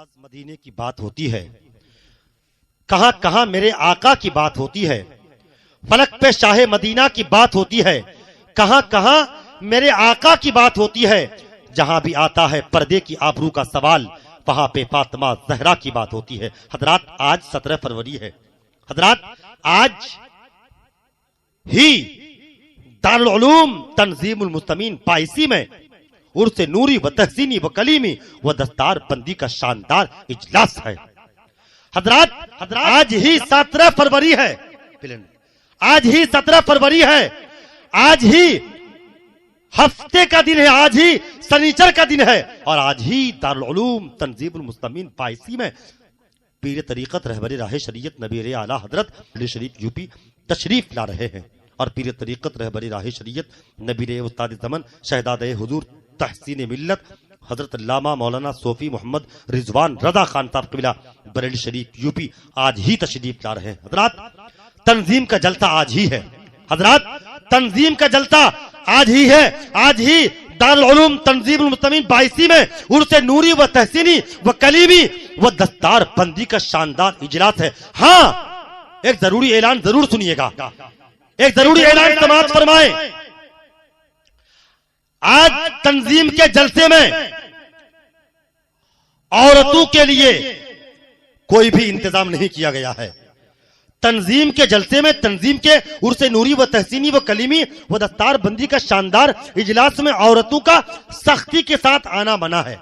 आज मदीने की बात होती है, कहां कहां मेरे आका की बात होती है, फलक पे शाहे मदीना की बात होती है, कहां कहां मेरे आका की बात होती है। जहां भी आता है पर्दे की आबरू का सवाल, वहां पे फातिमा ज़हरा की बात होती है। हजरात, आज 17 फरवरी है। हजरात, आज ही दारुल उलूम तंजीमुल मुस्लिमीन पाइसी में उर्स नूरी व तहसीनी व कलीमी व दस्तार बंदी का शानदार इजलास है। हजरात, आज ही 17 फरवरी है। आज ही 17 फरवरी है। आज ही हफ्ते का दिन है, आज ही शनिचर का दिन है और आज ही दारुल उलूम तंजीमुल मुस्लिमीन पाइसी में पीर तरीकत रहबरे राह शरीयत नबी आला हजरत अली शरीफ यूपी तशरीफ ला रहे हैं। और पीर तरीकत रहबरे राह शरीयत नबी उस्ताद ज़मन शहदादे हुजूर तहसीन मिल्लत हजरत अल्लामा मौलाना सोफी मोहम्मद रिजवान रजा खान साहब कबीला बरेली शरीफ यूपी आज ही तशरीफ ला रहे हैं। हजरात, तंजीम का जलसा आज ही है। हजरात, तंजीम का जलसा आज ही है। आज ही दारुल उलूम तंजीमुल मुस्लिमीन बाइसी में उर्स नूरी व तहसीनी व कलीमी व दस्तार बंदी का शानदार इजलास है। हाँ, एक जरूरी ऐलान जरूर सुनिएगा, एक जरूरी ऐलान समाज फरमाए। आज तंजीम के जलसे में औरतों के लिए कोई भी इंतजाम नहीं किया गया है। तंजीम के जलसे में तंजीम के उर्स नूरी व तहसीनी व कलीमी व दस्तार बंदी का शानदार इजलास में औरतों का सख्ती के साथ आना मना है।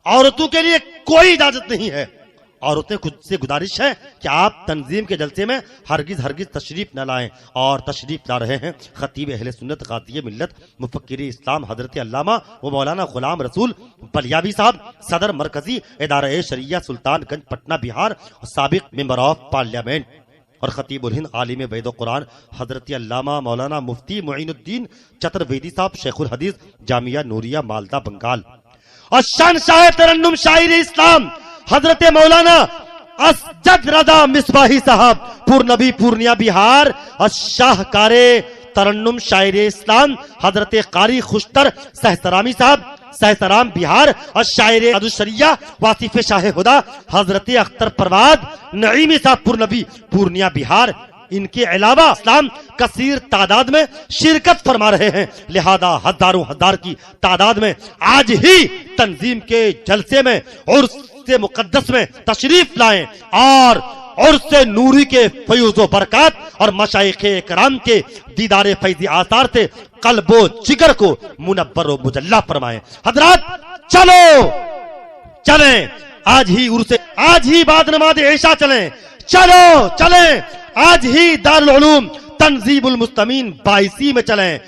औरतों के लिए कोई इजाजत नहीं है। औरतें खुद से गुजारिश है कि आप तंजीम के जलसे में हरगिज हरगिज तशरीफ न लाएं। और तशरीफ ला रहे हैं खतीब अहले सुन्नत गाज़ी मिल्लत मुफक्किर इस्लाम हजरत अल्लामा व मौलाना गुलाम रसूल बलियावी साहब, सदर मरकजी इदारा शरिया सुल्तानगंज पटना बिहार, साबिक मेंबर ऑफ पार्लियामेंट और खतीबुल हिंद आलिम वैद कुरान हजरत अल्लामा मौलाना मुफ्ती मुईनुद्दीन चतुर्वेदी साहब शेखुल हदीस जामिया नूरिया मालदा बंगाल। और शहंशाह तरन्नुम शायर इस्लाम हजरत मौलाना असजद रजा मिसबाही साहब पूर्नबी पूर्णिया बिहार। और शाहकारे तरन्नुम शायर इस्लाम हजरत कारी खुशतर सहसरामी साहब सहसराम बिहार। और शायर अदुशरिया वासिफ शाह हुदा हजरत अख्तर परवाद नईमी साहब पूर्नबी पूर्णिया बिहार। इनके अलावा इस्लाम कसीर तादाद में शिरकत फरमा रहे हैं। लिहाजा हजारों हजार की तादाद में आज ही तंजीम के जलसे में और से मुकद्दस में तशरीफ लाएं और उर्से नूरी के फयूज़ो बरकत और मशाइखे इकराम के दीदारे फैज़ी आसार से कल्बो जिगर को मुनव्वर व मुजल्ला फरमाएं। हजरात, चलो चलें, आज ही उर्से, आज ही बाद नमाज इशा चलें, चलो चलें, आज ही दारुल उलूम तंजीमुल मुस्लिमीन बाइसी में चलें।